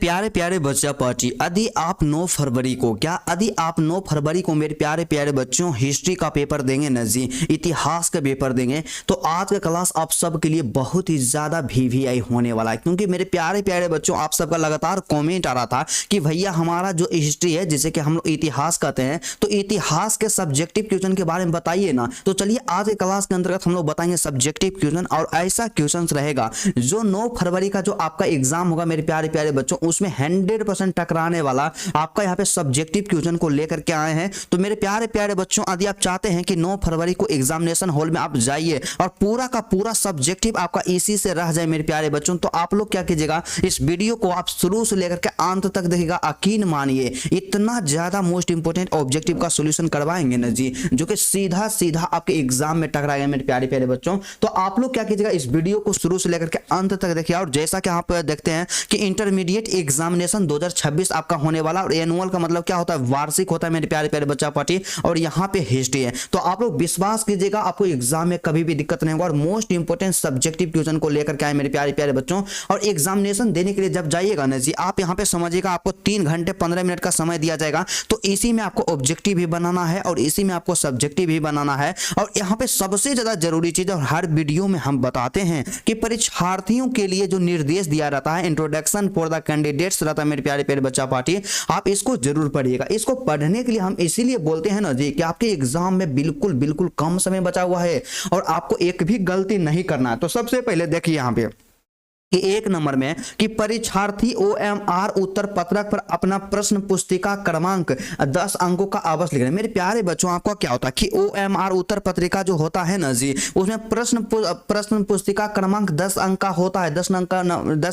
प्यारे प्यारे बच्चा पार्टी, यदि आप 9 फरवरी को मेरे प्यारे प्यारे बच्चों हिस्ट्री का पेपर देंगे ना जी, इतिहास का पेपर देंगे, तो आज का क्लास आप सब के लिए बहुत ही ज़्यादा वीवीआई होने वाला है। क्योंकि मेरे प्यारे प्यारे बच्चों आप सबका लगातार कमेंट आ रहा था कि भैया हमारा जो हिस्ट्री है जिसे कि हम लोग इतिहास कहते हैं, तो इतिहास के सब्जेक्टिव क्वेश्चन के बारे में बताइए ना। तो चलिए आज के क्लास के अंतर्गत हम लोग बताएंगे सब्जेक्टिव क्वेश्चन, और ऐसा क्वेश्चन रहेगा जो 9 फरवरी का जो आपका एग्जाम होगा मेरे प्यारे प्यारे बच्चों, उसमें 100% टकराने वाला आपका यहाँ पे सब्जेक्टिव क्वेश्चन को लेकर के आए हैं। तो मेरे प्यारे प्यारे बच्चों यदि आप चाहते हैं कि 9 फरवरी को एग्जामिनेशन हॉल में आप जाइए और पूरा का पूरा सब्जेक्टिव आपका इसी से रह जाए मेरे प्यारे बच्चों, तो आप लोग क्या कीजिएगा, इस वीडियो को आप शुरू से लेकर के अंत तक देखिएगा। यकीन मानिए इतना ज्यादा मोस्ट इंपोर्टेंट ऑब्जेक्टिव का सोल्यूशन करवाएंगे ना जी, जो कि सीधा सीधा आपके एग्जाम में टकराएगा मेरे प्यारे प्यारे बच्चों। तो आप लोग क्या कीजिएगा, इस वीडियो को शुरू से लेकर के अंत तक देखिए। और जैसा कि आप देखते हैं कि इंटरमीडिएट एग्जामिनेशन 2026 आपका होने वाला, और एनुअल का मतलब क्या होता है, वार्षिक होता है मेरे प्यारे प्यारे बच्चा पार्टी, और यहाँ पे हिस्ट्री है। तो आप लोग विश्वास कीजिएगा आपको एग्जाम में कभी भी दिक्कत नहीं होगा। और मोस्ट इंपोर्टेंट सब्जेक्टिव क्वेश्चन को लेकर के आए मेरे प्यारे प्यारे बच्चों। और एग्जामिनेशन देने के लिए जब जाइएगा ना जी, आप यहाँ पे समझिएगा आपको 3 घंटे 15 मिनट का समय दिया जाएगा। तो इसी में आपको ऑब्जेक्टिव भी बनाना है और इसी में आपको सब्जेक्टिव भी बनाना है। और यहाँ पे सबसे ज्यादा जरूरी चीज, और हर वीडियो में हम बताते हैं कि परीक्षार्थियों के लिए जो निर्देश दिया रहता है, इंट्रोडक्शन फॉर द कैंडिडेट्स रहता है मेरे प्यारे प्यारे बच्चा पार्टी, आप इसको जरूर पढ़िएगा। इसको पढ़ने के लिए हम इसीलिए बोलते हैं ना जी कि आपके एग्जाम में बिल्कुल बिल्कुल कम समय बचा हुआ है और आपको एक भी गलती नहीं करना है। तो सबसे पहले देखिए यहाँ पे कि 1 नंबर में कि परीक्षार्थी OMR उत्तर पत्रक पर अपना प्रश्न पुस्तिका क्रमांक 10 अंकों का अवश्य लिख रहे हैं। मेरे प्यारे बच्चों आपको क्या होता है कि OMR उत्तर पत्रिका जो होता है ना जी, उसमें प्रश्न पुस्तिका क्रमांक 10 अंक का होता है, 10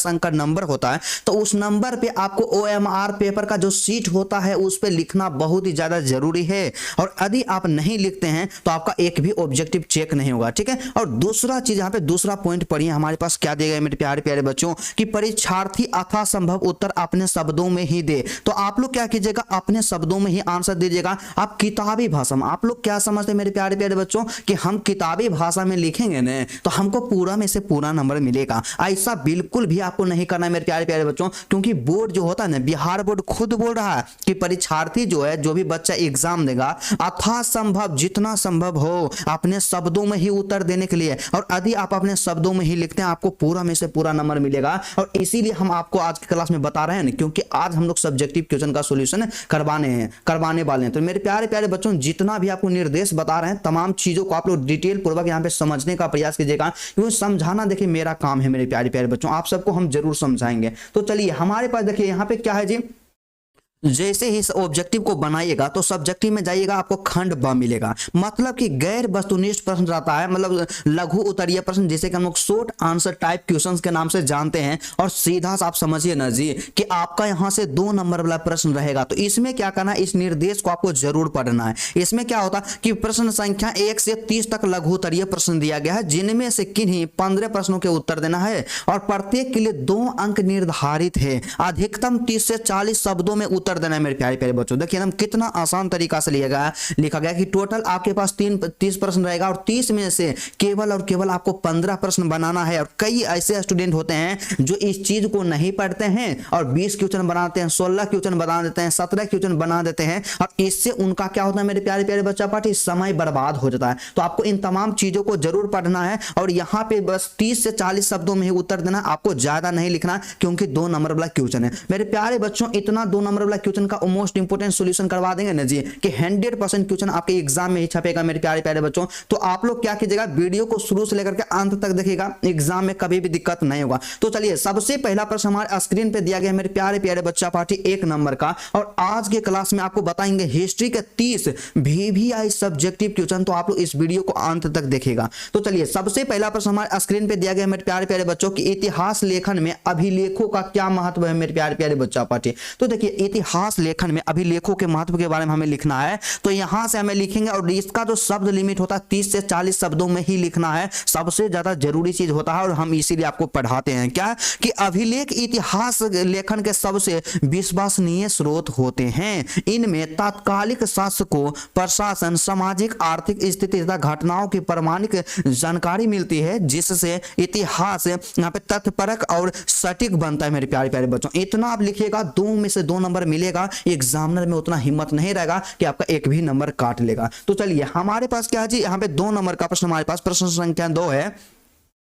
अंक का नंबर होता है। तो उस नंबर पे आपको OMR पेपर का जो सीट होता है उस पर लिखना बहुत ही ज्यादा जरूरी है। और यदि आप नहीं लिखते हैं तो आपका एक भी ऑब्जेक्टिव चेक नहीं होगा, ठीक है। और दूसरा चीज यहाँ पे दूसरा पॉइंट पढ़िए, हमारे पास क्या दिया गया मेरे प्यारे प्यारे बच्चों कि परीक्षार्थी अथा संभव उत्तर अपने शब्दों में ही दे। तो आप लोग क्या कीजिएगा, अपने शब्दों में ही आंसर दीजिएगा। आप किताबी भाषा में, आप लोग क्या समझते हैं मेरे प्यारे प्यारे बच्चों कि हम किताबी भाषा में लिखेंगे ना तो हमको पूरा में से पूरा नंबर मिलेगा। ऐसा बिल्कुल भी आपको नहीं करना है मेरे प्यारे प्यारे बच्चों, क्योंकि बोर्ड जो होता है ना, बिहार बोर्ड खुद बोल रहा है कि परीक्षार्थी जो है, जो भी बच्चा एग्जाम देगा, अथा संभव जितना संभव हो अपने शब्दों में ही उत्तर देने के लिए। और यदि आप अपने शब्दों में ही लिखते हैं आपको पूरा में से पूरा नंबर मिलेगा। और इसीलिए हम आपको आज की क्लास में बता रहे हैं, क्योंकि आज हम लोग सब्जेक्टिव क्वेश्चन का सॉल्यूशन करवाने वाले हैं। तो मेरे प्यारे प्यारे बच्चों जितना भी आपको निर्देश बता रहे हैं तमाम चीजों को आप लोग डिटेल पूर्वक यहाँ पे समझने का प्रयास कीजिएगा, क्योंकि समझाना देखिए मेरा काम है मेरे प्यारे प्यारे बच्चों, आप सबको हम जरूर समझाएंगे। तो चलिए हमारे पास देखिए यहाँ पे क्या है जी, जैसे ही इस ऑब्जेक्टिव को बनाइएगा तो सब्जेक्टिव में जाइएगा आपको खंड ब मिलेगा, मतलब कि गैर वस्तुनिष्ठ प्रश्न रहता है, मतलब लघु उत्तरीय प्रश्न जिसे कि हम लोग शॉर्ट आंसर टाइप क्वेश्चंस के नाम से जानते हैं। और सीधा सा आप समझिए ना जी कि आपका यहां से 2 नंबर वाला प्रश्न रहेगा। तो इसमें क्या करना है, इस निर्देश को आपको जरूर पढ़ना है। इसमें क्या होता है कि प्रश्न संख्या 1 से 30 तक लघु उत्तरीय प्रश्न दिया गया है, जिनमें से किन्हीं 15 प्रश्नों के उत्तर देना है और प्रत्येक के लिए 2 अंक निर्धारित है। अधिकतम 30 से 40 शब्दों में उत्तर देना है मेरे प्यारे प्यारे बच्चों। देखिए हम कितना आसान तरीका से लिखा गया कि टोटल आपके पास 30 प्रश्न रहेगा और 30 में से केवल और केवल आपको 15 प्रश्न बनाना है। और कई ऐसे स्टूडेंट होते हैं जो इस चीज को नहीं पढ़ते हैं और 20 क्वेश्चन बनाते हैं, 16 क्वेश्चन बना देते हैं, 17 क्वेश्चन बना देते हैं, और इससे उनका क्या होता है मेरे प्यारे प्यारे बच्चा पार्टी, समय बर्बाद हो जाता है। तो आपको इन तमाम चीजों को जरूर पढ़ना है और यहाँ पे बस 30 से 40 शब्दों में ही उत्तर देना, आपको ज्यादा नहीं लिखना, क्योंकि 2 नंबर वाला क्वेश्चन है मेरे प्यारे बच्चों। इतना 2 नंबर वाला क्वेश्चन का मोस्ट इंपोर्टेंट सॉल्यूशन करवा देंगे ना जी कि 100% क्वेश्चन आपके एग्जाम में ही छपेगा मेरे प्यारे प्यारे बच्चों। तो आप लोग क्या कीजिएगा, वीडियो को शुरू से लेकर के अंत तक देखिएगा, एग्जाम में कभी भी दिक्कत नहीं होगा। तो चलिए सबसे पहला प्रश्न हमारे स्क्रीन पे दिया गया मेरे प्यारे प्यारे बच्चा पार्टी 1 नंबर का, और आज के क्लास में आपको बताएंगे हिस्ट्री के 30 VVI सब्जेक्टिव क्वेश्चन। तो आप लोग इस वीडियो को अंत तक देखिएगा। तो चलिए सबसे पहला प्रश्न हमारे स्क्रीन पे दिया गया मेरे प्यारे प्यारे बच्चों की इतिहास लेखन में अभिलेखों का क्या महत्व है मेरे प्यारे प्यारे बच्चा पार्टी। तो देखिए इतिहास लेखन में अभिलेखों के महत्व के बारे में हमें लिखना है, तो यहां से हमें लिखेंगे और इसका जो शब्द लिमिट होता है 30 से 40 शब्दों में ही लिखना है, सबसे ज्यादा जरूरी चीज होता है और हम इसीलिए आपको पढ़ाते हैं क्या कि अभिलेख इतिहास लेखन के सबसे विश्वसनीय स्रोत होते हैं। इनमें तात्कालिक शासकों, प्रशासन, सामाजिक आर्थिक स्थिति तथा घटनाओं की प्रमाणिक जानकारी मिलती है, जिससे इतिहास यहाँ पे तथ्यपरक और सटीक बनता है। मेरे प्यारे प्यारे बच्चों, इतना आप लिखिएगा, 2 में से 2 नंबर मिलेगा। एग्जामिनर में उतना हिम्मत नहीं रहेगा कि आपका एक भी नंबर काट लेगा। तो चलिए हमारे पास क्या है जी, यहाँ पे 2 नंबर का प्रश्न, हमारे पास प्रश्न संख्या 2 है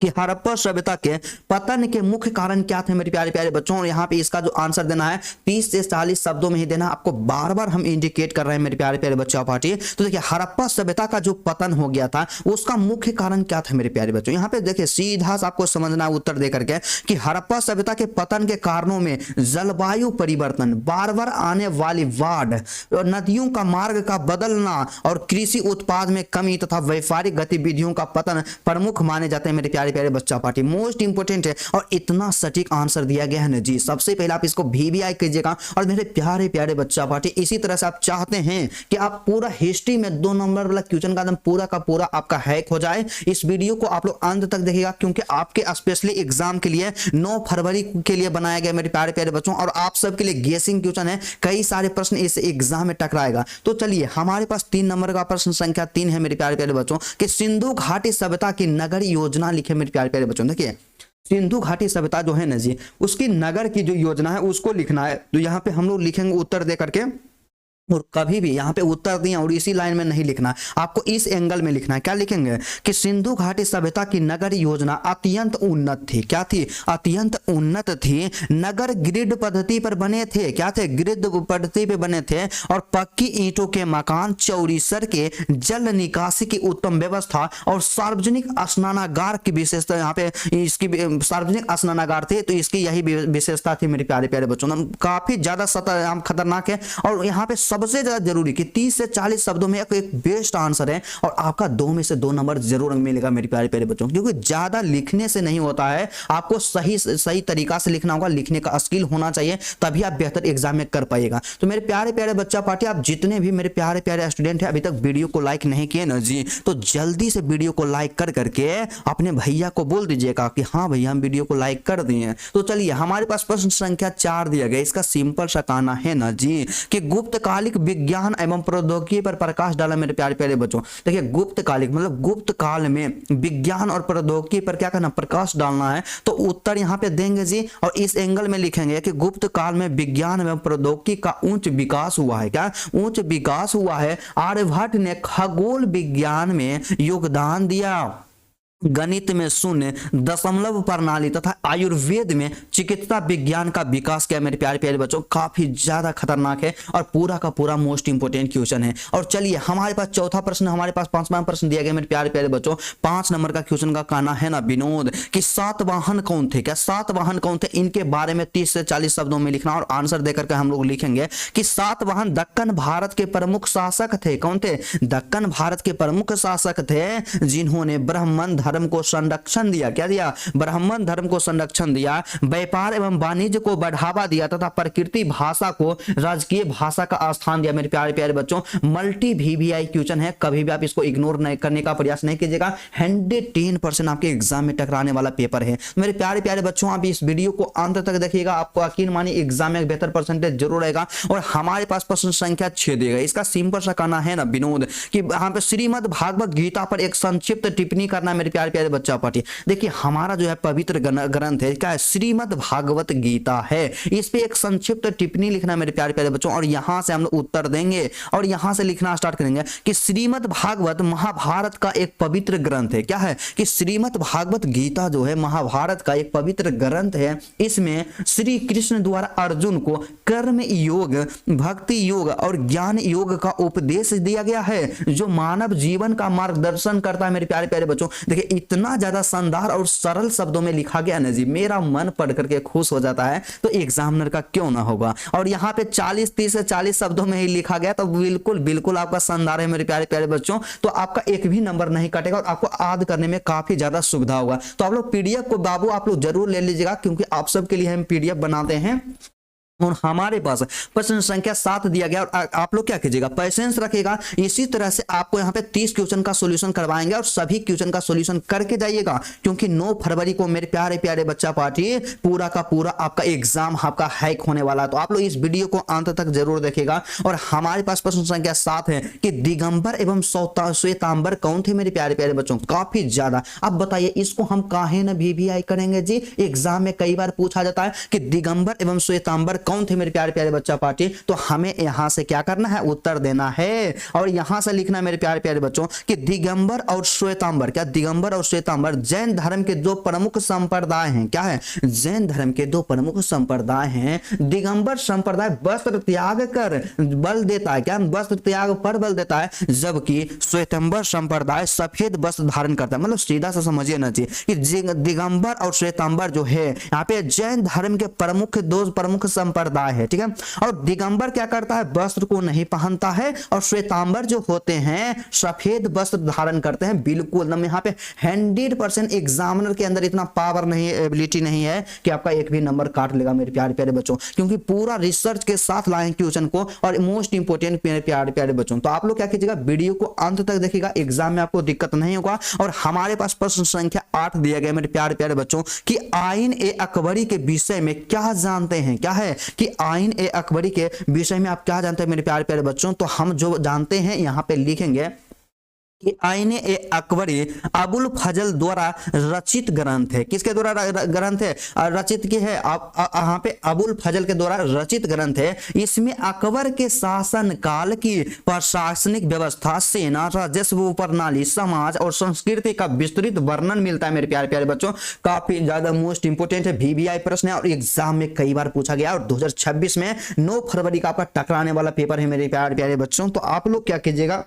कि हड़प्पा सभ्यता के पतन के मुख्य कारण क्या थे। मेरे प्यारे प्यारे बच्चों, और यहाँ पे इसका जो आंसर देना है 30 से 40 शब्दों में ही देना, आपको बार बार हम इंडिकेट कर रहे हैं मेरे प्यारे प्यारे बच्चों पार्टी। तो देखिए हड़प्पा सभ्यता का जो पतन हो गया था उसका मुख्य कारण क्या था मेरे प्यारे बच्चों। यहाँ पे देखिए सीधा आपको समझना उत्तर दे करके कि हड़प्पा सभ्यता के पतन के कारणों में जलवायु परिवर्तन, बार बार आने वाली बाढ़, नदियों का मार्ग का बदलना और कृषि उत्पाद में कमी तथा व्यापारिक गतिविधियों का पतन प्रमुख माने जाते हैं मेरे प्यारे प्यारे बच्चा पार्टी। मोस्ट इंपोर्टेंट है और इतना सटीक आंसर दिया गया है ना जी। सबसे पहले आप इसको VVI कीजिएगा। और मेरे प्यारे प्यारे बच्चा पार्टी, इसी तरह से आप चाहते हैं कि आप पूरा हिस्ट्री में 2 नंबर वाला क्वेश्चन का एकदम पूरा का पूरा आपका हैक हो जाए, इस वीडियो को आप लोग अंत तक देखिएगा, क्योंकि आपके स्पेशली एग्जाम के लिए 9 फरवरी के लिए बनाया गया मेरे प्यारे प्यारे बच्चों, और आप सबके लिए गेसिंग क्वेश्चन है, कई सारे प्रश्न इस एग्जाम में टकराएगा। तो चलिए हमारे पास 3 नंबर का प्रश्न संख्या 3 है मेरे प्यारे प्यारे बच्चों कि सिंधु घाटी सभ्यता की नगर योजना लिखे मेरे प्यारे प्यारे बच्चों। देखिए सिंधु घाटी सभ्यता जो है ना जी, उसकी नगर की जो योजना है उसको लिखना है। तो यहाँ पे हम लोग लिखेंगे उत्तर दे करके, और कभी भी यहाँ पे उत्तर दिया और इसी लाइन में नहीं लिखना, आपको इस एंगल में लिखना है। क्या लिखेंगे कि सिंधु घाटी सभ्यता की नगर योजना अत्यंत उन्नत थी। क्या थी? अत्यंत उन्नत थी। नगर ग्रिड पद्धति पर बने थे। क्या थे? ग्रिड पद्धति पे बने थे। और पक्की ईंटों के मकान, चौड़ी सड़कें, जल निकासी की उत्तम व्यवस्था और सार्वजनिक स्नानागार की विशेषता, यहाँ पे इसकी सार्वजनिक स्नानागार थे, तो इसकी यही विशेषता थी मेरे प्यारे प्यारे बच्चों। काफी ज्यादा खतरनाक है और यहाँ पे सबसे ज्यादा जरूरी कि 30 से 40 शब्दों में एक बेस्ट आंसर है, और आपका 2 में से 2 नंबर जरूर मिलेगा मेरे प्यारे प्यारे बच्चों, क्योंकि ज्यादा लिखने से नहीं होता है, आपको सही तरीका से लिखना होगा, लिखने का स्किल होना चाहिए, तभी आप बेहतर एग्जाम में कर पाएगा। तो मेरे प्यारे प्यारे बच्चा पार्टी, आप जितने भी मेरे प्यारे प्यारे स्टूडेंट हैं अभी तक वीडियो को लाइक नहीं किए ना जी, तो जल्दी से वीडियो को लाइक कर करके अपने भैया को बोल दीजिएगा कि हाँ भैया हम वीडियो को लाइक कर दिए। तो चलिए हमारे पास प्रश्न संख्या 4 दिया गया, इसका सिंपल सा कहना है ना जी कि गुप्तकालिक विज्ञान एवं प्रौद्योगिकी पर प्रकाश डाला मेरे प्यारे प्यारे बच्चों। देखिए गुप्तकालिक मतलब गुप्त काल में विज्ञान और प्रौद्योगिकी पर क्या करना, प्रकाश डालना है। तो उत्तर यहाँ पे देंगे जी, और इस एंगल में लिखेंगे कि गुप्त काल में विज्ञान एवं प्रौद्योगिकी का उच्च विकास हुआ है। क्या उच्च विकास हुआ है? आर्यभट्ट ने खगोल विज्ञान में योगदान दिया, गणित में शून्य दशमलव प्रणाली तथा आयुर्वेद में चिकित्सा विज्ञान का विकास किया मेरे प्यारे प्यारे बच्चों। काफी ज्यादा खतरनाक है और पूरा का पूरा मोस्ट इंपोर्टेंट क्वेश्चन है। और चलिए हमारे पास चौथा प्रश्न, हमारे पास 5वां प्रश्न दिया गया मेरे प्यारे प्यारे बच्चों। 5 नंबर का क्वेश्चन का कहना है ना विनोद कि सातवाहन कौन थे। क्या सातवाहन कौन थे? इनके बारे में 30 से 40 शब्दों में लिखना, और आंसर देकर के हम लोग लिखेंगे कि सातवाहन दक्कन भारत के प्रमुख शासक थे। कौन थे? दक्कन भारत के प्रमुख शासक थे, जिन्होंने ब्राह्मण धर्म को संरक्षण दिया। क्या दिया? ब्राह्मण धर्म को संरक्षण दिया, व्यापार एवं वाणिज्य को बढ़ावा दिया तथा प्रकृति भाषा को राजकीय भाषा का स्थान दिया। मेरे प्यारे प्यारे बच्चों मल्टी VVI क्वेश्चन है, कभी भी आप इसको इग्नोर नहीं करने का प्रयास नहीं कीजिएगा। 110% आपके एग्जाम में टकराने वाला पेपर है। मेरे प्यारे प्यारे बच्चों आप इस वीडियो को अंत तक देखिएगा, आपको यकीन मानिए एग्जाम में बेहतर परसेंटेज जरूर रहेगा। और हमारे पास प्रश्न संख्या 6 देगा, इसका सिंपल सा कहना है ना विनोद कि यहाँ पे श्रीमद् भागवत गीता पर एक संक्षिप्त टिप्पणी करना मेरे प्यारे प्यारे बच्चा पार्टी। देखिए हमारा जो है पवित्र ग्रंथ है, क्या है? श्रीमद् भागवत गीता है। इस पे एक संक्षिप्त टिप्पणी लिखना मेरे प्यारे प्यारे बच्चों, और यहां से हम लोग उत्तर देंगे और यहां से लिखना स्टार्ट करेंगे कि श्रीमद् भागवत महाभारत का एक पवित्र ग्रंथ है। क्या है? कि श्रीमद् भागवत गीता जो है महाभारत का एक पवित्र ग्रंथ है। इसमें श्री कृष्ण द्वारा अर्जुन को कर्म योग, भक्ति योग और ज्ञान योग का उपदेश दिया गया है, जो मानव जीवन का मार्गदर्शन करता है। मेरे प्यारे प्यारे बच्चों देखिए इतना ज्यादा शानदार और सरल शब्दों में लिखा गया ना जी, मेरा मन पढ़ करके खुश हो जाता है, तो एग्जामिनर का क्यों ना होगा। और यहाँ पे 30 से 40 शब्दों में ही लिखा गया, तो बिल्कुल बिल्कुल आपका शानदार है मेरे प्यारे प्यारे बच्चों। तो आपका एक भी नंबर नहीं कटेगा और आपको याद करने में काफी ज्यादा सुविधा होगा। तो आप लोग PDF को बाबू आप लोग जरूर ले लीजिएगा, क्योंकि आप सबके लिए हम PDF बनाते हैं और हमारे पास प्रश्न संख्या 7 दिया गया और आप लोग क्या कीजिएगा, पैसेंस रखिएगा। इसी तरह से आपको यहाँ पे 30 क्वेश्चन का सॉल्यूशन करवाएंगे और सभी क्वेश्चन का सॉल्यूशन करके जाइएगा, क्योंकि 9 फरवरी को मेरे प्यारे प्यारे बच्चा पार्टी पूरा का पूरा आपका एग्जाम आपका हैक होने वाला है। तो आप लोग इस वीडियो को अंत तक जरूर देखेगा। और हमारे पास प्रश्न संख्या 7 है कि दिगंबर एवं श्वेतांबर कौन थे मेरे प्यारे प्यारे बच्चों, काफी ज्यादा। अब बताइए इसको हम काहे ना VVI करेंगे जी, एग्जाम में कई बार पूछा जाता है कि दिगंबर एवं श्वेतांबर कौन थे मेरे प्यारे प्यारे बच्चा पार्टी। तो हमें यहां से क्या करना है, उत्तर देना है और यहां से लिखना मेरे प्यारे प्यारे बच्चों कि दिगंबर और श्वेतांबर, क्या दिगंबर और श्वेतांबर जैन धर्म के दो प्रमुख संप्रदाय हैं। क्या है, जैन धर्म के दो प्रमुख संप्रदाय हैं। दिगंबर संप्रदाय वस्त्र त्याग कर बल देता है, क्या वस्त्र त्याग पर बल देता है, जबकि श्वेतांबर संप्रदाय सफेद वस्त्र धारण करता है। मतलब सीधा सा समझिए ना जी कि दिगंबर और श्वेतांबर जो है यहाँ पे जैन धर्म के दो प्रमुख संप्रदाय है, ठीक है। और दिगंबर क्या करता है, वस्त्र को नहीं पहनता है और श्वेतांबर जो होते हैं सफेद वस्त्र धारण करते हैं। बिल्कुल यहाँ पे 100% एग्जामिनर के अंदर इतना पावर नहीं है, एबिलिटी नहीं है कि आपका एक भी नंबर काट लेगा मेरे प्यारे प्यारे बच्चों, क्योंकि पूरा रिसर्च के साथ लाए क्वेश्चन को और मोस्ट इंपोर्टेंट मेरे प्यारे प्यारे बच्चों। तो आप लोग क्या कीजिएगा, वीडियो को अंत तक देखिएगा, एग्जाम में आपको दिक्कत नहीं होगा। और हमारे पास प्रश्न संख्या 8 दिया गया मेरे प्यारे प्यारे बच्चों कि आइन ए अकबरी के विषय में क्या जानते हैं। क्या है कि आइन ए अकबरी के विषय में आप क्या जानते हैं मेरे प्यारे प्यारे बच्चों। तो हम जो जानते हैं यहाँ पे लिखेंगे कि आईने ए अकबरी अबुल फजल द्वारा रचित ग्रंथ है। किसके द्वारा ग्रंथ है, रचित की है, यहाँ पे अबुल फजल के द्वारा रचित ग्रंथ है। इसमें अकबर के शासन काल की प्रशासनिक व्यवस्था, सेना, राजस्व प्रणाली, समाज और संस्कृति का विस्तृत वर्णन मिलता है मेरे प्यारे प्यारे बच्चों। काफी ज्यादा मोस्ट इंपोर्टेंट है, VVI प्रश्न है और एग्जाम में कई बार पूछा गया और 2026 में 9 फरवरी का आपका टकराने वाला पेपर है मेरे प्यारे प्यारे बच्चों। तो आप लोग क्या कीजिएगा,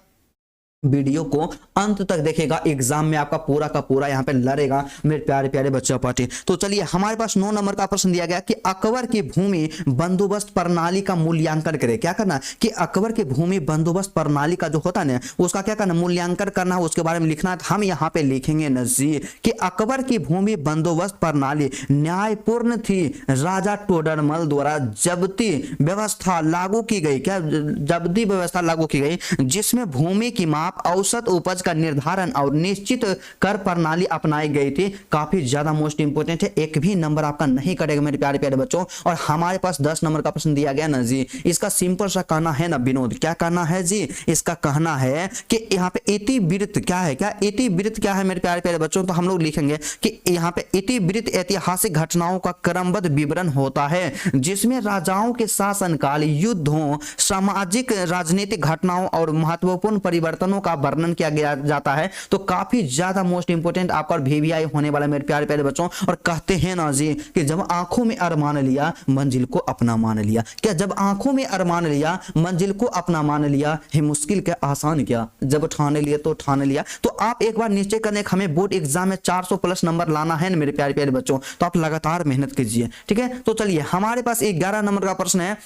वीडियो को अंत तक देखेगा, एग्जाम में आपका पूरा का पूरा यहाँ पे लड़ेगा मेरे प्यारे प्यारे बच्चों पार्टी। तो चलिए हमारे पास 9 नंबर का प्रश्न दिया गया कि अकबर की भूमि बंदोबस्त प्रणाली का मूल्यांकन करें। क्या करना कि अकबर की भूमि बंदोबस्त प्रणाली का जो होता है ना उसका क्या करना, मूल्यांकन करना, उसके बारे में लिखना। हम यहाँ पे लिखेंगे नजीर कि अकबर की भूमि बंदोबस्त प्रणाली न्यायपूर्ण थी। राजा टोडरमल द्वारा जब्ती व्यवस्था लागू की गई। क्या जब्ती व्यवस्था लागू की गई, जिसमें भूमि की माप, औसत उपज का निर्धारण और निश्चित कर प्रणाली अपनाई गई थी। काफी ज्यादा मोस्ट इंपोर्टेंट है, एक भी नंबर आपका नहीं कटेगा मेरे प्यारे प्यारे बच्चों। और हमारे पास 10 नंबर का प्रश्न दिया गया ना जी, इसका सिंपल सा कहना है ना विनोद, क्या कहना है जी, इसका कहना है कि यहाँ पे इतिवृत्त क्या है, क्या इतिवृत्त क्या है मेरे प्यारे प्यारे बच्चों। तो हम लोग लिखेंगे कि यहाँ पे इतिवृत्त ऐतिहासिक घटनाओं का क्रमबद्ध विवरण होता है, जिसमें राजाओं के शासनकाल, युद्धों, सामाजिक राजनीतिक घटनाओं और महत्वपूर्ण परिवर्तनों का वर्णन किया गया जाता है। तो काफी ज्यादा मोस्ट इंपोर्टेंट आपका VVI होने वाला मेरे प्यारे प्यारे बच्चों। और कहते हैं ना जी कि जब आंखों में अरमान लिया मंजिल को अपना मान लिया। क्या जब आंखों में अरमान लिया मंजिल को अपना मान लिया, है मुश्किल क्या आसान क्या, जब ठाने लिए तो ठान लिया। तो आप एक बार निश्चय करें, हमें बोर्ड एग्जाम में 400+ नंबर लाना है ना मेरे प्यारे प्यारे बच्चों। तो आप लगातार मेहनत कीजिए, ठीक है। तो चलिए हमारे पास 11 नंबर का प्रश्न है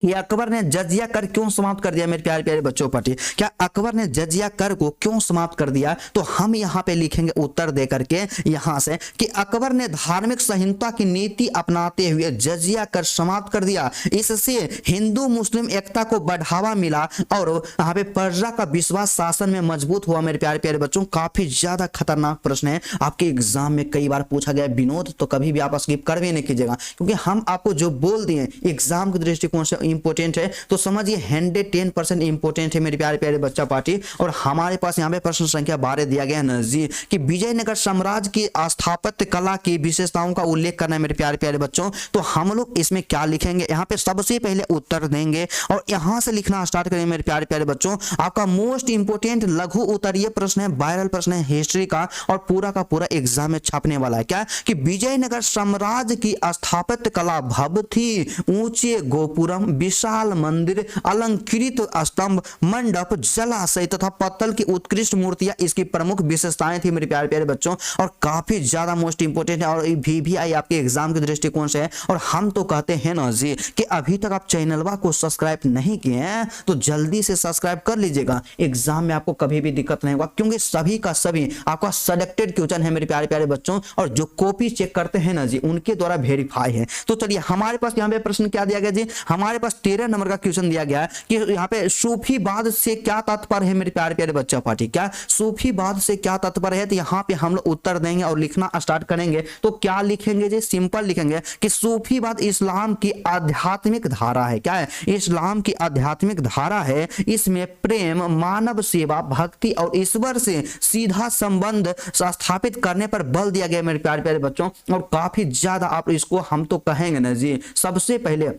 कि अकबर ने जजिया कर क्यों समाप्त कर दिया मेरे प्यारे प्यारे बच्चों पार्टी। क्या अकबर ने जजिया कर को क्यों समाप्त कर दिया। तो हम यहाँ पे लिखेंगे उत्तर दे करके यहाँ से कि अकबर ने धार्मिक संहिता की नीति अपनाते हुए जजिया कर समाप्त कर दिया। इससे हिंदू मुस्लिम एकता को बढ़ावा मिला और यहाँ पे प्रजा का विश्वास शासन में मजबूत हुआ मेरे प्यारे प्यारे बच्चों। काफी ज्यादा खतरनाक प्रश्न है, आपके एग्जाम में कई बार पूछा गया विनोद, तो कभी भी आप स्किप कर भी नहीं कीजिएगा, क्योंकि हम आपको जो बोल दिए एग्जाम के दृष्टिकोण से इंपोर्टेंट है। तो समझिए 110% इंपोर्टेंट है मेरे प्यारे प्यारे बच्चा पार्टी। और हमारे पास यहाँ पे प्रश्न संख्या 12 दिया गया नजीर कि विजयनगर साम्राज्य की स्थापत्य कला की विशेषताओं का उल्लेख करना है मेरे प्यारे प्यारे बच्चों। तो हम लोग इसमें क्या लिखेंगे, यहाँ पे सबसे पहले उत्तर देंगे और यहाँ से लिखना स्टार्ट करेंगे मेरे प्यारे प्यारे बच्चों। आपका मोस्ट इंपोर्टेंट लघु उत्तरीय प्रश्न है, वायरल प्रश्न है हिस्ट्री का और पूरा का पूरा एग्जाम में छापने वाला है। क्या कि विजयनगर साम्राज्य की स्थापत्य कला भव्य थी, ऊंचे गोपुरम, विशाल मंदिर, अलंकृत स्तंभ, मंडप, जलाशय तथा पत्थर की उत्कृष्ट मूर्तियां इसकी प्रमुख विशेषताएं थी मेरे प्यारे प्यारे बच्चों। और काफी ज्यादा मोस्ट इंपोर्टेंट है और VVI आपके एग्जाम के दृष्टिकोण से है। और हम तो कहते हैं ना जी कि अभी तक आप चैनलवा को सब्सक्राइब नहीं किए हैं तो जल्दी से सब्सक्राइब कर लीजिएगा। एग्जाम में आपको कभी भी दिक्कत नहीं होगा, क्योंकि सभी का सभी आपका सिलेक्टेड क्वेश्चन है मेरे प्यारे प्यारे बच्चों, और जो कॉपी चेक करते हैं ना जी उनके द्वारा वेरीफाई है। तो चलिए हमारे पास यहाँ पे प्रश्न क्या दिया गया जी, हमारे पास 13 नंबर का क्वेश्चन दिया गया है कि यहाँ पे सूफीवाद से क्या तात्पर्य है मेरे प्यारे प्यारे बच्चा पार्टी। क्या सूफीवाद से क्या तात्पर्य है, तो यहाँ पे हम लोग उत्तर देंगे और लिखना स्टार्ट करेंगे। तो क्या लिखेंगे जी, सिंपल लिखेंगे कि सूफीवाद इस्लाम की आध्यात्मिक धारा है। क्या है, इस्लाम की आध्यात्मिक धारा है। इसमें प्रेम, मानव सेवा, भक्ति और ईश्वर से सीधा संबंध स्थापित करने पर बल दिया गया मेरे प्यारे प्यारे बच्चों। और काफी ज्यादा आप इसको हम तो कहेंगे ना जी, सबसे पहले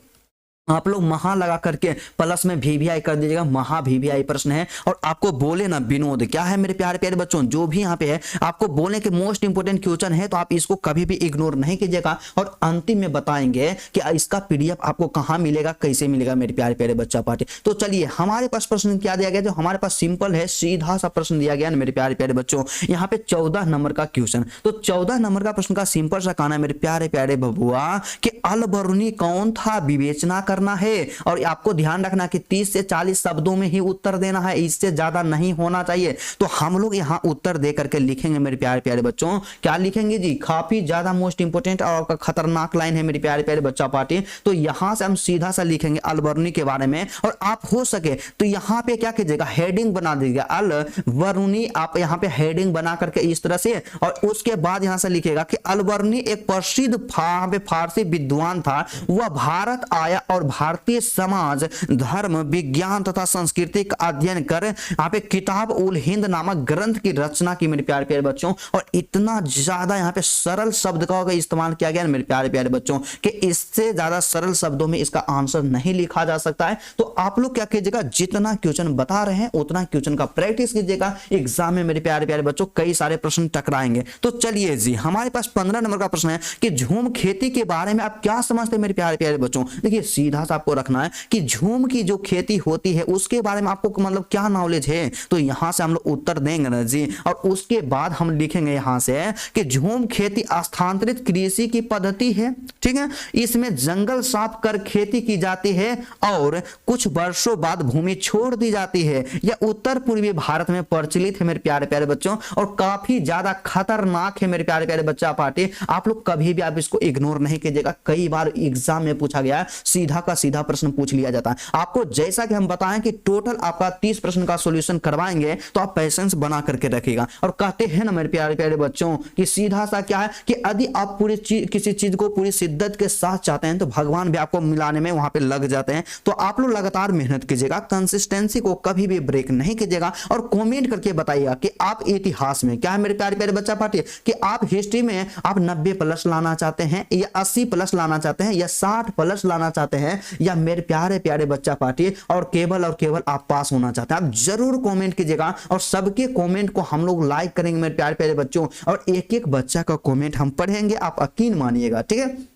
आप लोग महा लगा करके प्लस में VVI कर दीजिएगा। महा VVI प्रश्न है। और आपको बोले ना विनोद, क्या है मेरे प्यारे प्यारे बच्चों, जो भी यहाँ पे है आपको बोले कि मोस्ट इंपोर्टेंट क्वेश्चन है तो आप इसको कभी भी इग्नोर नहीं कीजिएगा। और अंतिम में बताएंगे कि इसका PDF आपको कहाँ मिलेगा, कैसे मिलेगा मेरे प्यारे प्यारे बच्चा पार्टी। तो चलिए हमारे पास प्रश्न क्या दिया गया, जो हमारे पास सिंपल है, सीधा सा प्रश्न दिया गया मेरे प्यारे प्यारे बच्चों। यहाँ पे 14 नंबर का क्वेश्चन। तो 14 नंबर का प्रश्न का सिंपल सा कहना है मेरे प्यारे प्यारे बबुआ कि अल बरूनी कौन था, विवेचना करना है। और आपको ध्यान रखना कि 30 से 40 शब्दों में ही उत्तर देना है, इससे ज्यादा नहीं होना चाहिए। तो हम लोग यहाँ उत्तर दे करके लिखेंगे मेरे प्यारे प्यारे बच्चों। क्या लिखेंगे जी, काफी ज्यादा मोस्ट इंपोर्टेंट और खतरनाक लाइन है मेरे प्यारे प्यारे बच्चा पार्टी। तो यहां से हम सीधा सा लिखेंगे अल बरूनी के बारे में। और आप हो सके तो यहाँ पे क्या कीजिएगा, हेडिंग बना दीजिएगा अल बरूनी। आप यहाँ पे हेडिंग बना करके इस तरह से, और उसके बाद यहां से लिखेगा कि अल बरूनी एक प्रसिद्ध फारसी विद्वान था। वह भारत आया और भारतीय समाज, धर्म, विज्ञान तथा संस्कृति का अध्ययन कर यहाँ पे किताब उल हिंद नामक ग्रंथ की रचना की मेरे प्यारे प्यारे बच्चों। और इतना ज्यादा यहाँ पे सरल शब्द का इस्तेमाल किया गया मेरे प्यारे प्यारे बच्चों कि इससे ज्यादा सरल शब्दों में इसका आंसर नहीं लिखा जा सकता है। तो आप लोग क्या कीजिएगा, जितना क्वेश्चन बता रहे हैं उतना क्वेश्चन का प्रैक्टिस कीजिएगा। एग्जाम में मेरे प्यारे प्यारे बच्चों कई सारे प्रश्न टकराएंगे। तो चलिए जी हमारे पास 15 नंबर का प्रश्न है कि झूम खेती के बारे में आप क्या समझते हैं मेरे प्यारे प्यारे बच्चों। देखिए सीधा सा आपको रखना है कि झूम की जो खेती होती है उसके बारे में आपको मतलब क्या नॉलेज है। तो यहां से हम लोग उत्तर देंगे ना जी। और उसके बाद हम लिखेंगे यहां से कि झूम खेती स्थानांतरित कृषि की पद्धति है, ठीक है। इसमें जंगल साफ कर खेती की जाती है और कुछ वर्षों बाद भूमि छोड़ दी जाती है। यह उत्तर पूर्वी भारत में प्रचलित है मेरे प्यारे प्यारे बच्चों, और काफी ज्यादा खतरनाक है मेरे प्यारे प्यारे बच्चा पार्टी। आप लोग कभी भी आप इसको इग्नोर नहीं कीजिएगा। कई बार एग्जाम में पूछा गया है, सीधा का सीधा प्रश्न पूछ लिया जाता है। आपको जैसा कि हम बताएं कि टोटल आपका 30 प्रश्न का सॉल्यूशन करवाएंगे, तो आप पेशेंस बना करके रखिएगा। और कहते हैं ना मेरे प्यारे प्यारे बच्चों कि सीधा सा क्या है कि यदि आप पूरी किसी चीज को पूरी शिद्दत के साथ चाहते हैं तो भगवान भी आपको मिलाने में वहां पे लग जाते हैं। तो आप लोग लगातार मेहनत कीजिएगा, कंसिस्टेंसी को कभी भी ब्रेक नहीं कीजिएगा। और कमेंट करके बताइएगा कि आप इतिहास में क्या है मेरे प्यारे प्यारे बच्चा पार्टी, कि आप हिस्ट्री में आप 90 प्लस लाना चाहते हैं या 80 प्लस लाना चाहते हैं या 60 प्लस लाना चाहते हैं, या मेरे प्यारे प्यारे बच्चा पार्टी और केवल आप पास होना चाहते हैं। आप जरूर कमेंट कीजिएगा और सबके कमेंट को हम लोग लाइक करेंगे मेरे प्यारे प्यारे बच्चों, और एक एक बच्चा का कमेंट हम पढ़ेंगे, आप यकीन मानिएगा, ठीक है।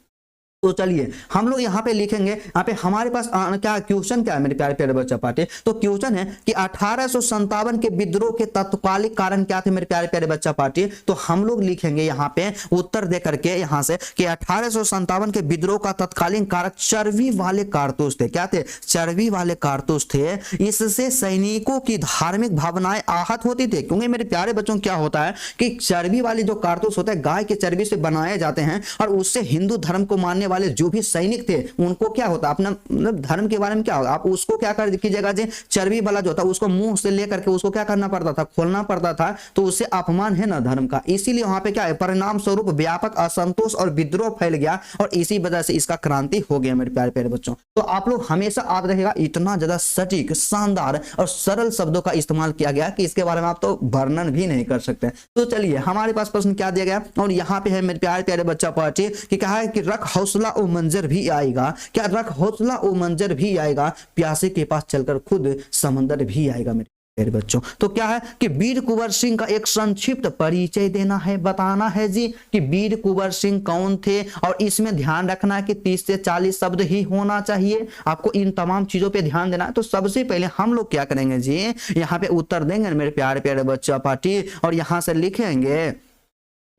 तो चलिए हम लोग यहाँ पे लिखेंगे, यहाँ पे हमारे पास क्या क्वेश्चन क्या है मेरे प्यारे प्यारे बच्चा पार्टी। तो क्वेश्चन है कि 1857 के विद्रोह के तत्कालिक कारण क्या थे मेरे प्यारे प्यारे बच्चा पार्टी। तो हम लोग लिखेंगे यहाँ पे उत्तर दे करके यहाँ से कि 1857 के विद्रोह का तत्कालीन कारक चर्बी वाले कारतूस थे। क्या थे, चर्बी वाले कारतूस थे। इससे सैनिकों की धार्मिक भावनाएं आहत होती थी, क्योंकि मेरे प्यारे बच्चों क्या होता है कि चर्बी वाले जो कारतूस होते हैं गाय के चर्बी से बनाए जाते हैं, और उससे हिंदू धर्म को मानने वाले जो भी सैनिक थे उनको क्या होता, अपना धर्म के बारे में क्या होगा, आप उसको क्या कर कीजिएगा जी, चर्बी वाला जो था उसको मुंह से लेकर के उसको क्या करना पड़ता था, खोलना पड़ता था। तो उससे अपमान है ना धर्म का, इसीलिए वहां पे क्या है, परिणाम स्वरूप व्यापक असंतोष और विद्रोह फैल गया, और इसी वजह से इसका क्रांति हो गया मेरे प्यारे प्यारे बच्चों। तो आप लोग हमेशा याद रखेगा, इतना ज्यादा सटीक, शानदार और सरल शब्दों का इस्तेमाल किया गया कि इसके बारे में आप तो वर्णन भी नहीं कर सकते। तो चलिए हमारे पास प्रश्न क्या दिया गया, और यहाँ पे है मेरे प्यारे प्यारे बच्चा पार्टी कि कहा है कि रख हौसला ओ मंजर भी आएगा। क्या रख हौसला ओ मंजर भी आएगा, प्यासे के पास चलकर खुद समंदर भी आएगा। मेरे प्यारे बच्चों। तो क्या है कि वीर कुंवर सिंह का एक संक्षिप्त परिचय देना है, बताना है जी कि वीर कुंवर सिंह कौन थे, और इसमें ध्यान रखना है कि 30 से 40 शब्द ही होना चाहिए, आपको इन तमाम चीजों पे ध्यान देना है। तो सबसे पहले हम लोग क्या करेंगे जी, यहाँ पे उत्तर देंगे मेरे प्यारे प्यारे बच्चा पार्टी, और यहाँ से लिखेंगे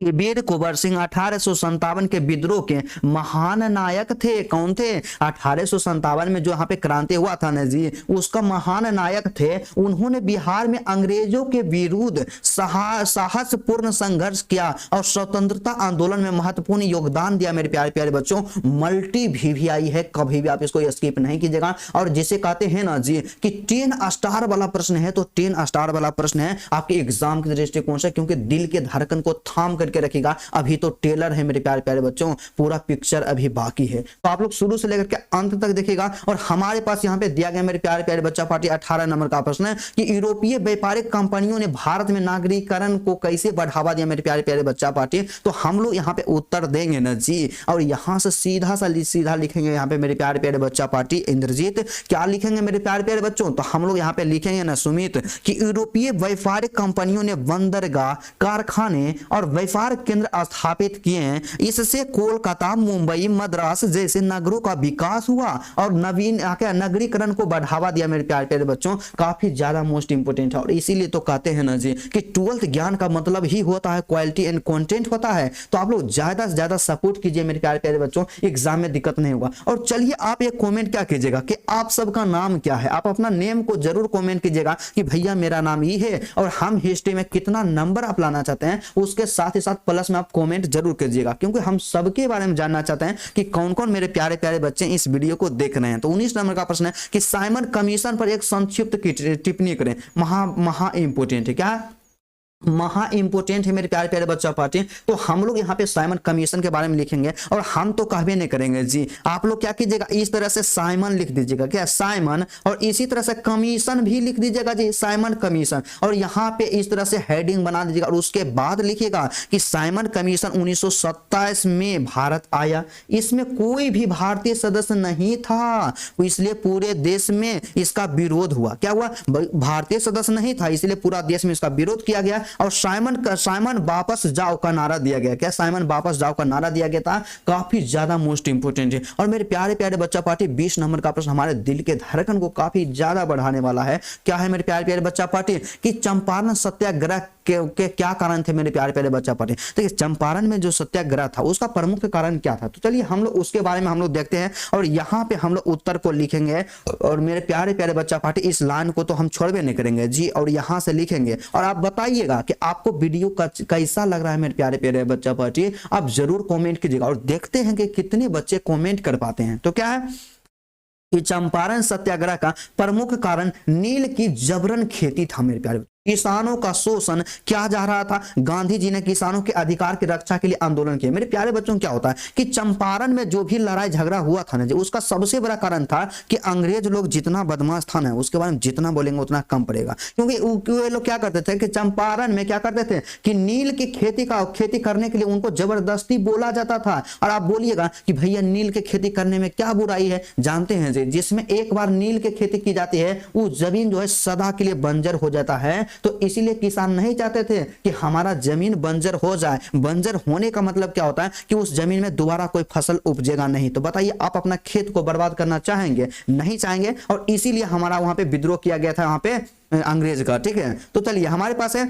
वीर कुंवर सिंह 1857 के विद्रोह के महान नायक थे। कौन थे? 1857 में जो यहाँ पे क्रांति हुआ था ना जी, उसका महान नायक थे। उन्होंने बिहार में अंग्रेजों के विरुद्ध साहसपूर्ण संघर्ष किया और स्वतंत्रता आंदोलन में महत्वपूर्ण योगदान दिया। मेरे प्यारे प्यारे बच्चों, मल्टी VVI है, कभी भी आप इसको स्किप नहीं कीजिएगा। और जिसे कहते हैं ना जी कि 10 स्टार वाला प्रश्न है, तो 10 स्टार वाला प्रश्न है आपके एग्जाम के दृष्टिकोण से, क्योंकि दिल के धड़कन को थाम करके रखिएगा। अभी तो टेलर है मेरे प्यारे प्यारे बच्चों, पूरा पिक्चर अभी बाकी है, तो आप लोग शुरू से लेकर के अंत तक देखिएगा। और हमारे पास यहाँ पे दिया गया मेरे प्यारे प्यारे बच्चा पार्टी 18 नंबर का प्रश्न है कि यूरोपीय व्यापारिक कंपनियों ने भारत में नागरिकरण को कैसे बढ़ावा दिया। मेरे प्यारे प्यारे बच्चा पार्टी, तो हम लोग यहाँ पे उत्तर देंगे ना जी, और यहाँ से सीधा लिखेंगे यहाँ पे मेरे प्यारे प्यारे बच्चा पार्टी। इंद्रजीत क्या लिखेंगे मेरे प्यारे प्यारे बच्चों? तो हम लोग यहाँ पे लिखेंगे ना सुमित कि यूरोपीय व्यापारिक कंपनियों ने बंदरगाह, कारखाने और व्यापार केंद्र स्थापित किए हैं। इससे कोलकाता, मुंबई, मद्रास जैसे नगरों का विकास हुआ और नगरीकरण को बढ़ावा दिया। मेरे प्यारे प्यारे बच्चों, काफी ज्यादा मोस्ट इंपोर्टेंट है, और इसीलिए तो कहते हैं ना जी कि 12th ज्ञान का मतलब ही होता है क्वालिटी एंड कंटेंट होता है। तो आप लोग ज्यादा से ज्यादा सपोर्ट कीजिए मेरे प्यारे प्यारे बच्चों, एग्जाम में दिक्कत नहीं होगा। और चलिए आप एक कमेंट क्या कीजिएगा कि आप सबका नाम क्या है, आप अपना नेम को जरूर कमेंट कीजिएगा कि भैया मेरा नाम ये है, और हम हिस्ट्री में कितना नंबर आप लाना चाहते हैं उसके साथ ही साथ प्लस में आप कमेंट जरूर कीजिएगा, क्योंकि हम सबके बारे में जानना चाहते हैं कि कौन कौन मेरे प्यारे प्यारे बच्चे इस वीडियो को देख रहे हैं। तो 19 नंबर का प्रश्न है कि साइमन कमीशन पर एक संक्षिप्त टिप्पणी करें। महा इंपोर्टेंट है, क्या महा इंपोर्टेंट है मेरे प्यारे प्यारे बच्चा पार्टी। तो हम लोग यहाँ पे साइमन कमीशन के बारे में लिखेंगे, और हम तो कहबे नहीं करेंगे जी, आप लोग क्या कीजिएगा इस तरह से साइमन लिख दीजिएगा, क्या साइमन, और इसी तरह से कमीशन भी लिख दीजिएगा जी, साइमन कमीशन, और यहाँ पे इस तरह से हेडिंग बना दीजिएगा, और उसके बाद लिखिएगा कि साइमन कमीशन 1927 में भारत आया। इसमें कोई भी भारतीय सदस्य नहीं था, इसलिए पूरे देश में इसका विरोध हुआ। क्या हुआ? भारतीय सदस्य नहीं था, इसलिए पूरा देश में इसका विरोध किया गया, और साइमन वापस जाओ का नारा दिया गया। क्या साइमन वापस जाओ का नारा दिया गया था, काफी ज्यादा मोस्ट इंपोर्टेंट है। और मेरे प्यारे प्यारे बच्चा पार्टी 20 नंबर का प्रश्न हमारे दिल के धड़कन को काफी ज्यादा बढ़ाने वाला है। क्या है मेरे प्यारे प्यारे बच्चा पार्टी कि चंपारण सत्याग्रह के क्या कारण थे मेरे प्यारे प्यारे बच्चा पार्टी। देखिए चंपारण में जो सत्याग्रह था उसका प्रमुख कारण क्या था, तो चलिए हम लोग उसके बारे में हम लोग देखते हैं, और यहाँ पे हम लोग उत्तर को लिखेंगे। और मेरे प्यारे प्यारे बच्चा पार्टी इस लाइन को तो हम छोड़वे नहीं करेंगे जी, और यहाँ से लिखेंगे, और आप बताइएगा कि आपको वीडियो कैसा लग रहा है मेरे प्यारे प्यारे बच्चा पार्टी, आप जरूर कमेंट कीजिएगा, और देखते हैं कि कितने बच्चे कमेंट कर पाते हैं। तो क्या है कि चंपारण सत्याग्रह का प्रमुख कारण नील की जबरन खेती था। मेरे प्यारे किसानों का शोषण किया जा रहा था। गांधी जी ने किसानों के अधिकार की रक्षा के लिए आंदोलन किया। मेरे प्यारे बच्चों, क्या होता है कि चंपारण में जो भी लड़ाई झगड़ा हुआ था ना जी, उसका सबसे बड़ा कारण था कि अंग्रेज लोग जितना बदमाश था ना, उसके बारे में जितना बोलेंगे उतना कम पड़ेगा। क्योंकि वे लोग क्या करते थे कि चंपारण में क्या करते थे कि नील की खेती करने के लिए उनको जबरदस्ती बोला जाता था। और आप बोलिएगा कि भैया नील की खेती करने में क्या बुराई है, जानते हैं जी, जिसमें एक बार नील की खेती की जाती है वो जमीन जो है सदा के लिए बंजर हो जाता है। तो इसीलिए किसान नहीं चाहते थे कि हमारा जमीन बंजर हो जाए। बंजर होने का मतलब क्या होता है कि उस जमीन में दोबारा कोई फसल उपजेगा नहीं। तो बताइए आप अपना खेत को बर्बाद करना चाहेंगे? नहीं चाहेंगे, और इसीलिए हमारा वहां पे विद्रोह किया गया था, वहां पे अंग्रेज का। ठीक है, तो चलिए हमारे पास है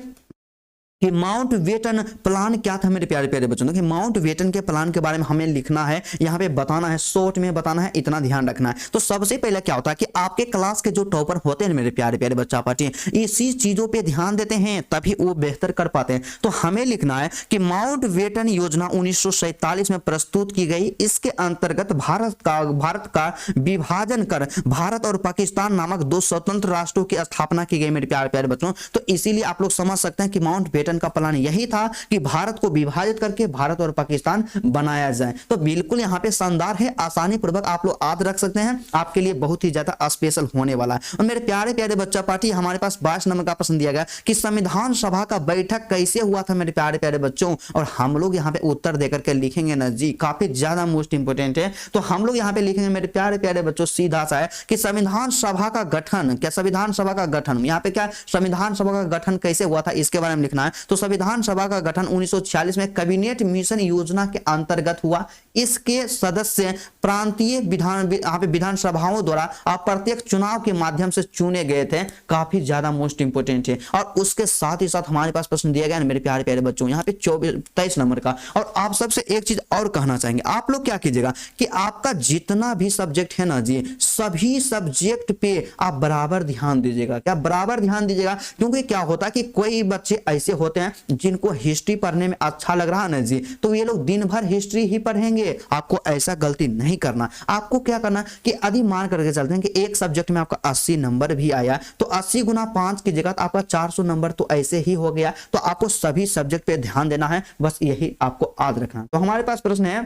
कि माउंट बेटन प्लान क्या था मेरे प्यारे प्यारे बच्चों। कि माउंट बेटन के प्लान के बारे में हमें लिखना है, यहाँ पे बताना है, शॉर्ट में बताना है, इतना ध्यान रखना है। तो सबसे पहले क्या होता है कि आपके क्लास के जो टॉपर होते हैं मेरे प्यारे प्यारे बच्चा पार्टी, इसी चीजों पे ध्यान देते हैं तभी वो बेहतर कर पाते हैं। तो हमें लिखना है कि माउंट बेटन योजना 1947 में प्रस्तुत की गई। इसके अंतर्गत भारत का विभाजन कर भारत और पाकिस्तान नामक 2 स्वतंत्र राष्ट्रों की स्थापना की गई मेरे प्यारे प्यारे बच्चों। तो इसीलिए आप लोग समझ सकते हैं कि माउंट बेटन ब्रिटेन का प्लान यही था कि भारत को विभाजित करके भारत और पाकिस्तान बनाया जाए। तो बिल्कुल यहाँ पे शानदार है, आसानी पूर्वक आप लोग याद रख सकते हैं, आपके लिए बहुत ही ज्यादा स्पेशल होने वाला है। और मेरे प्यारे प्यारे बच्चा पार्टी, हमारे पास 22 नंबर का प्रश्न दिया गया कि संविधान सभा का बैठक कैसे हुआ था मेरे प्यारे प्यारे बच्चों, और हम लोग यहाँ पे उत्तर देकर के लिखेंगे ना जी, काफी ज्यादा मोस्ट इंपोर्टेंट है। तो हम लोग यहाँ पे लिखेंगे मेरे प्यारे प्यारे बच्चों, सीधा सा है कि संविधान सभा का गठन, क्या संविधान सभा का गठन, यहाँ पे क्या संविधान सभा का गठन कैसे हुआ था इसके बारे में लिखना है। तो संविधान सभा का गठन 1946 में कैबिनेट मिशन योजना के अंतर्गत हुआ। इसके सदस्य प्रांतीय विधानसभाओं द्वारा अप्रत्यक्ष चुनाव के माध्यम से चुने गए थे, काफी ज्यादा मोस्ट इंपोर्टेंट है। और उसके साथ ही साथ हमारे पास प्रश्न दिया गया है मेरे प्यारे प्यारे बच्चों, यहाँ पे 23 नंबर का। और आप सबसे एक चीज और कहना चाहेंगे, आप लोग क्या कीजिएगा कि आपका जितना भी सब्जेक्ट है ना जी, सभी सब्जेक्ट पे आप बराबर ध्यान दीजिएगा। क्या बराबर ध्यान दीजिएगा, क्योंकि क्या होता है कि कोई बच्चे ऐसे होते हैं जिनको हिस्ट्री पढ़ने में अच्छा लग रहा है ना जी, तो ये लोग दिन भर हिस्ट्री ही पढ़ेंगे। आपको ऐसा गलती नहीं करना। आपको क्या करना कि यदि मान करके चलते हैं कि एक सब्जेक्ट में आपका 80 नंबर भी आया, तो 80 गुना 5 की जगह आपका 400 नंबर तो ऐसे ही हो गया। तो आपको सभी सब्जेक्ट पे ध्यान देना है, बस यही आपको याद रखना। तो हमारे पास प्रश्न है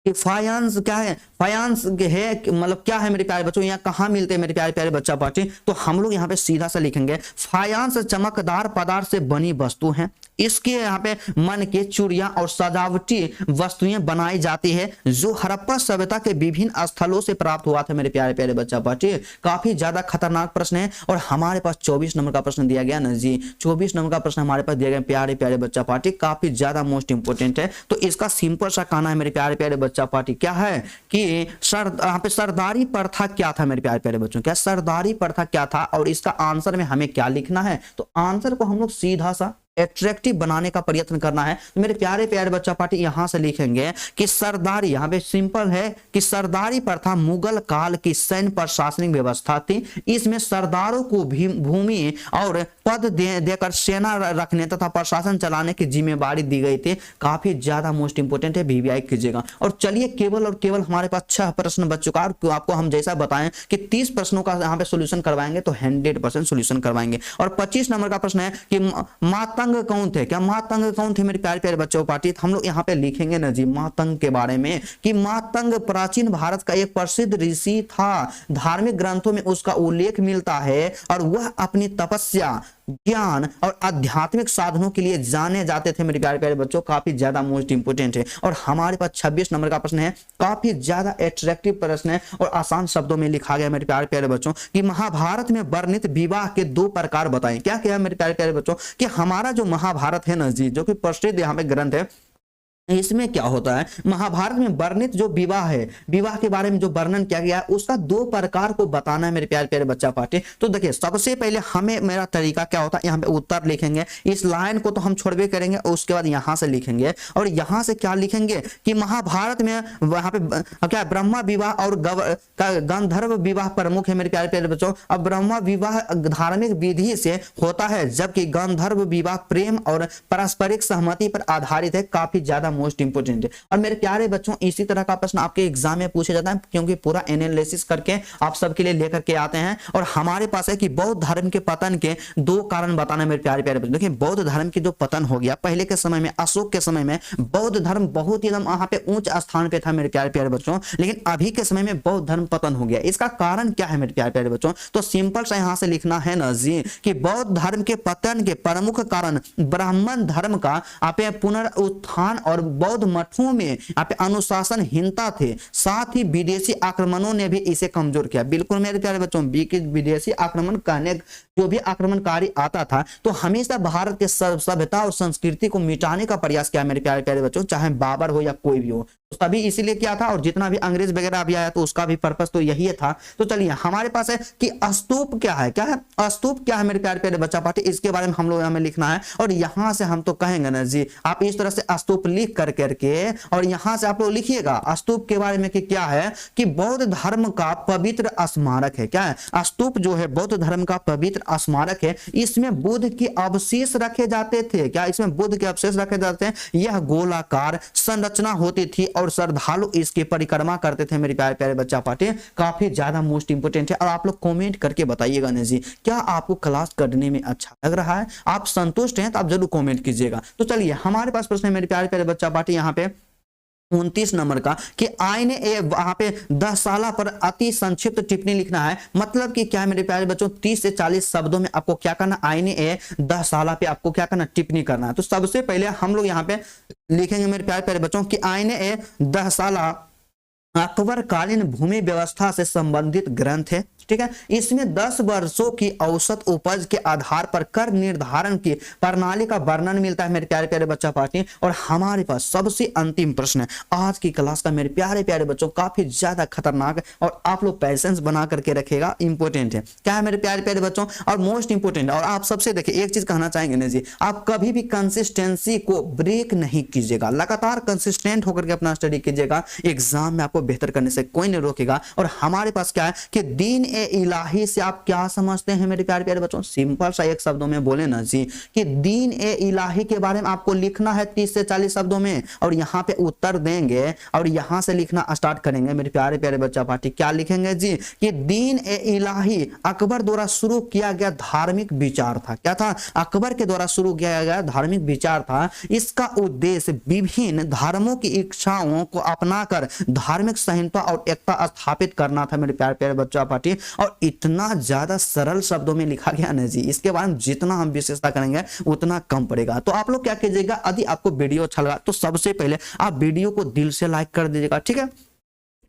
कि फायांस क्या है, फायांस है मतलब क्या है मेरे प्यारे बच्चों, यहाँ कहाँ मिलते हैं मेरे प्यारे प्यारे बच्चा पार्टी। तो हम लोग यहाँ पे सीधा सा लिखेंगे, फायांस चमकदार पदार्थ से बनी वस्तु है, इसके यहाँ पे मन के चूड़ियां और सजावटी वस्तुएं बनाई जाती है, जो हड़प्पा सभ्यता के विभिन्न स्थलों से प्राप्त हुआ था मेरे प्यारे प्यारे बच्चा पार्टी। काफी ज्यादा खतरनाक प्रश्न है। और हमारे पास 24 नंबर का प्रश्न दिया गया ना जी, 24 नंबर का प्रश्न हमारे पास दिया गया प्यारे प्यारे बच्चा पार्टी, काफी ज्यादा मोस्ट इंपोर्टेंट है। तो इसका सिंपल सा कहना है मेरे प्यारे प्यारे बच्चा पार्टी क्या है कि यहाँ पे सरदारी प्रथा क्या था मेरे प्यारे प्यारे बच्चों, क्या सरदारी प्रथा क्या था, और इसका आंसर में हमें क्या लिखना है। तो आंसर को हम लोग सीधा सा एट्रैक्टिव बनाने का प्रयत्न करना है। तो मेरे प्यारे प्यारे बच्चा पार्टी यहां से लिखेंगे कि सरदारी, यहां पे सिंपल है कि सरदारी प्रथा मुगल काल की सैन्य प्रशासनिक व्यवस्था थी। इसमें सरदारों को भूमि और पद देकर सेना रखने तथा प्रशासन चलाने की जिम्मेवारी दी गई थी। काफी ज्यादा मोस्ट इंपोर्टेंट है, वीवीआई कीजिएगा। और चलिए केवल और केवल हमारे पास 6 प्रश्न बच चुका है। आपको हम जैसा बताएं कि 30 प्रश्नों का यहाँ पे सोल्यूशन करवाएंगे तो 100% सोल्यूशन करवाएंगे। और 25 नंबर का प्रश्न है कि मातंग कौन थे, क्या मातंग कौन थे मेरे प्यारे प्यारे बच्चों पार्टी। हम लोग यहाँ पे लिखेंगे ना जी मातंग के बारे में कि मातंग प्राचीन भारत का एक प्रसिद्ध ऋषि था, धार्मिक ग्रंथों में उसका उल्लेख मिलता है, और वह अपनी तपस्या, ज्ञान और आध्यात्मिक साधनों के लिए जाने जाते थे मेरे प्यारे प्यारे बच्चों। काफी ज्यादा मोस्ट इंपोर्टेंट है। और हमारे पास 26 नंबर का प्रश्न है, काफी ज्यादा एट्रैक्टिव प्रश्न है और आसान शब्दों में लिखा गया मेरे प्यारे प्यारे बच्चों कि महाभारत में वर्णित विवाह के 2 प्रकार बताएं। क्या क्या मेरे प्यारे प्यारे बच्चों कि हमारा जो महाभारत है ना जी, जो कि प्रसिद्ध यहाँ पे ग्रंथ है, इसमें क्या होता है, महाभारत में वर्णित जो विवाह है, विवाह के बारे में जो वर्णन किया गया है, उसका 2 प्रकार को बताना है मेरे प्यारे प्यारे बच्चा पार्टी। तो देखिए सबसे पहले हमें, मेरा तरीका क्या होता है, यहाँ पे उत्तर लिखेंगे, इस लाइन को तो हम छोड़वे करेंगे और उसके बाद यहाँ से लिखेंगे। और यहाँ से क्या लिखेंगे कि महाभारत में वहां पे क्या ब्रह्मा विवाह और गंधर्व विवाह प्रमुख है मेरे प्यारे प्यारे बच्चों। अब ब्रह्मा विवाह धार्मिक विधि से होता है, जबकि गंधर्व विवाह प्रेम और पारस्परिक सहमति पर आधारित है। काफी ज्यादा मोस्ट इंपोर्टेंट है। और मेरे प्यारे बच्चों इसी तरह का प्रश्न आपके एग्जाम में पूछा जाता है, क्योंकि पूरा एनालिसिस करके आप सबके लिए लेकर के आते हैं। और हमारे पास है कि बौद्ध धर्म के पतन के 2 कारण बताना मेरे प्यारे प्यारे बच्चों। देखिए बौद्ध धर्म की जो पतन हो गया पहले के समय में, अशोक के समय में बौद्ध धर्म बहुत ही एकदम वहां पे उच्च स्थान पे था मेरे प्यारे प्यारे बच्चों, लेकिन अभी के समय में बौद्ध धर्म पतन हो गया। इसका कारण क्या है मेरे प्यारे प्यारे बच्चों। तो सिंपल सा यहां से लिखना है ना जी कि बौद्ध धर्म के पतन के प्रमुख कारण ब्राह्मण धर्म का पुनरुत्थान और बौद्ध मठों में अनुशासनहीनता थे। साथ ही विदेशी आक्रमणों ने भी इसे कमजोर किया। बिल्कुल मेरे प्यारे बच्चों, विदेशी आक्रमण करने, जो भी आक्रमणकारी आता था तो हमेशा भारत के सभ्यता और संस्कृति को मिटाने का प्रयास किया मेरे प्यारे प्यारे बच्चों, चाहे बाबर हो या कोई भी हो, तभी इसीलिए किया था। और जितना भी अंग्रेज वगैरह भी आया तो उसका भी पर्पस तो यही था। तो चलिए हमारे पास है कि स्तूप क्या है, क्या है स्तूप क्या है मेरे प्यारे प्यारे बच्चा पार्टी, इसके बारे में हम लोग हमें लिखना है। और यहां से हम तो कहेंगे ना जी, आप इस तरह से स्तूप लिख करके और यहां से आप लोग लिखिएगा स्तूप के बारे में कि क्या है कि बौद्ध धर्म का पवित्र स्मारक है। क्या है स्तूप जो है बौद्ध धर्म का पवित्र स्मारक है। इसमें बुद्ध के अवशेष रखे जाते थे। क्या इसमें बुद्ध के अवशेष रखे जाते हैं। यह गोलाकार संरचना होती थी और श्रद्धालु इसकी परिक्रमा करते थे मेरे प्यारे प्यारे बच्चा पार्टी, काफी ज्यादा मोस्ट इंपोर्टेंट है। और आप लोग कमेंट करके बताइएगा ना जी, क्या आपको क्लास करने में अच्छा लग रहा है, आप संतुष्ट हैं, तो आप जरूर कमेंट कीजिएगा। तो चलिए हमारे पास प्रश्न है मेरे प्यारे प्यारे बच्चा पार्टी यहाँ पे 29 नंबर का कि आईने ए वहां पे 10 साल पर अति संक्षिप्त टिप्पणी लिखना है। मतलब कि क्या है मेरे प्यारे बच्चों, 30 से 40 शब्दों में आपको क्या करना, आईने ए 10 साल पे आपको क्या करना, टिप्पणी करना है। तो सबसे पहले हम लोग यहाँ पे लिखेंगे मेरे प्यारे प्यारे बच्चों कि आईने ए 10 साल अकबर कालीन भूमि व्यवस्था से संबंधित ग्रंथ है, ठीक है। इसमें 10 वर्षों की औसत उपज के आधार पर कर निर्धारण की प्रणाली का वर्णन मिलता है मेरे प्यारे प्यारे बच्चा पार्टी। और हमारे पास सबसे अंतिम प्रश्न है आज की क्लास का मेरे प्यारे प्यारे बच्चों, काफी ज्यादा खतरनाक है और आप लोग पैसेंस बना करके रखेगा, इंपॉर्टेंट है। क्या है मेरे प्यारे प्यारे बच्चों, और मोस्ट इंपोर्टेंट। और आप सबसे देखिए एक चीज कहना चाहेंगे ना जी, आप कभी भी कंसिस्टेंसी को ब्रेक नहीं कीजिएगा, लगातार कंसिस्टेंट होकर के अपना स्टडी कीजिएगा, एग्जाम में आपको बेहतर करने से कोई नहीं रोकेगा। और हमारे पास क्या है कि दीन ए इलाही से आप क्या समझते हैं मेरे प्यारे प्यारे बच्चों, सिंपल सा एक शब्दों में बोले ना जी कि दीन ए इलाही के बारे में आपको लिखना है 30 से 40 शब्दों में, और यहाँ पे उत्तर देंगे और यहाँ से लिखना स्टार्ट करेंगे मेरे प्यारे प्यारे बच्चा पार्टी। क्या लिखेंगे जी कि दीन ए इलाही अकबर द्वारा शुरू किया गया धार्मिक विचार था। क्या था, अकबर के द्वारा शुरू किया गया धार्मिक विचार था। इसका उद्देश्य विभिन्न धर्मों की इच्छाओं को अपनाकर धार्मिक संहिता और एकता स्थापित करना था मेरे प्यारे प्यारे बच्चा पार्टी। और इतना ज्यादा सरल शब्दों में लिखा गया ना जी, इसके बारे में जितना हम विशेषता करेंगे उतना कम पड़ेगा। तो आप लोग क्या कीजिएगा, यदि आपको वीडियो अच्छा लगा तो सबसे पहले आप वीडियो को दिल से लाइक कर दीजिएगा, ठीक है।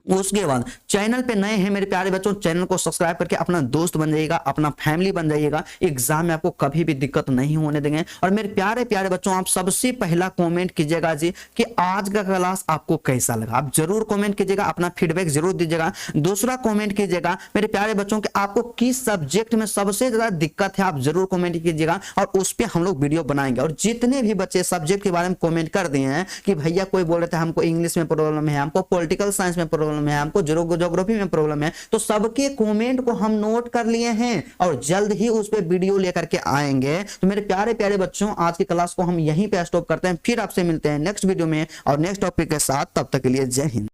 उसके बाद चैनल पे नए हैं मेरे प्यारे बच्चों, चैनल को सब्सक्राइब करके अपना दोस्त बन जाइएगा, अपना फैमिली बन जाइएगा, एग्जाम में आपको कभी भी दिक्कत नहीं होने देंगे। और मेरे प्यारे प्यारे बच्चों, आप सबसे पहला कमेंट कीजिएगा जी कि आज का क्लास आपको कैसा लगा, आप जरूर कमेंट कीजिएगा, अपना फीडबैक जरूर दीजिएगा। दूसरा कमेंट कीजिएगा मेरे प्यारे बच्चों कि आपको किस सब्जेक्ट में सबसे ज्यादा दिक्कत है, आप जरूर कमेंट कीजिएगा और उस पर हम लोग वीडियो बनाएंगे। और जितने भी बच्चे सब्जेक्ट के बारे में कमेंट कर दिए हैं कि भैया कोई बोल रहे थे हमको इंग्लिश में प्रॉब्लम है, हमको पॉलिटिकल साइंस में प्रॉब्लम है, हमको ज्योग्राफी में प्रॉब्लम है, तो सबके कमेंट को हम नोट कर लिए हैं और जल्द ही उस पे वीडियो लेकर के आएंगे। तो मेरे प्यारे प्यारे बच्चों, आज की क्लास को हम यहीं पे स्टॉप करते हैं, फिर आपसे मिलते हैं नेक्स्ट वीडियो में और नेक्स्ट टॉपिक के साथ। तब तक के लिए जय हिंद।